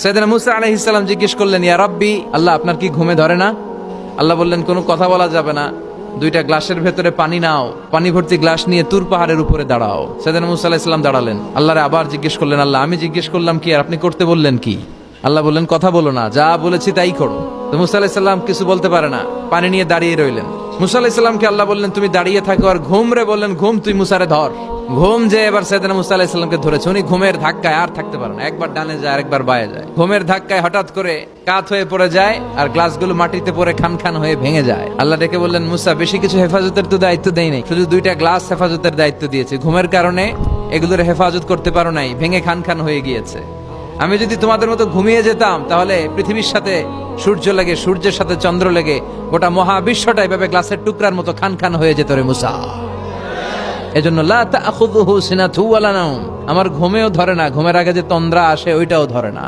সাইয়েদনা মুসা আলাইহিস সালাম জিজ্ঞেস করলেন, ইয়া রাব্বি, আল্লাহ আপনার কি ঘুমে ধরে না? আল্লাহ বললেন, কোনো কথা বলা যাবে না, দুইটা গ্লাসের ভেতরে পানি নাও, পানি ভর্তি গ্লাস নিয়ে তুর পাহাড়ের উপরে দাঁড়াও। সাইয়েদনা মুসা আলাইহিস সালাম দাঁড়ালেন। আল্লাহরে আবার জিজ্ঞেস করলেন, আল্লাহ আমি জিজ্ঞেস করলাম কি আর আপনি করতে বললেন কি? আল্লাহ বললেন, কথা বলো না, যা বলেছি তাই করো। তো মুসা আলাইহিস সালাম কিছু বলতে পারে না, পানি নিয়ে দাঁড়িয়ে রইলেন। মুসা আলাইহিস সালামকে আল্লাহ বললেন, তুমি দাঁড়িয়ে থাকো আর ঘুম রে বললেন, ঘুম তুই মুসারে ধর। ঘুম যে এবার সাইয়েদনা মুসা আলাইহিস সালামকে ধরেছে। উনি ঘুমের ধাক্কায় আর থাকতে পারেন না, একবার ডানে যায় আরেকবার বায়ে যায়। ঘুমের ধাক্কায় হঠাৎ করে কাত হয়ে পড়ে যায় আর গ্লাসগুলো মাটিতে পড়ে খান খান হয়ে ভেঙে যায়। আল্লাহ ডেকে বললেন, মুসা বেশি কিছু হেফাজতের তো দায়িত্ব দেই নাই, শুধু দুইটা গ্লাস হেফাজতের দায়িত্ব দিয়েছে। ঘুমের কারণে এগুলোর হেফাজত করতে পারো নাই, ভেঙে খান খান হয়ে গিয়েছে। আমি যদি তোমাদের মতো ঘুমিয়ে যেতাম তাহলে পৃথিবীর সাথে সূর্য লেগে, সূর্যের সাথে চন্দ্র লেগে গোটা মহাবিশ্বটা এভাবে গ্লাসের টুকরার মতো খান খান হয়ে যেত রে মুসা। এজন্য লা তাখুযুহু সিনাতু ওয়ালা নাওম, আমার ঘুমেও ধরে না, ঘুমের আগে যে তন্দ্রা আসে ওইটাও ধরে না।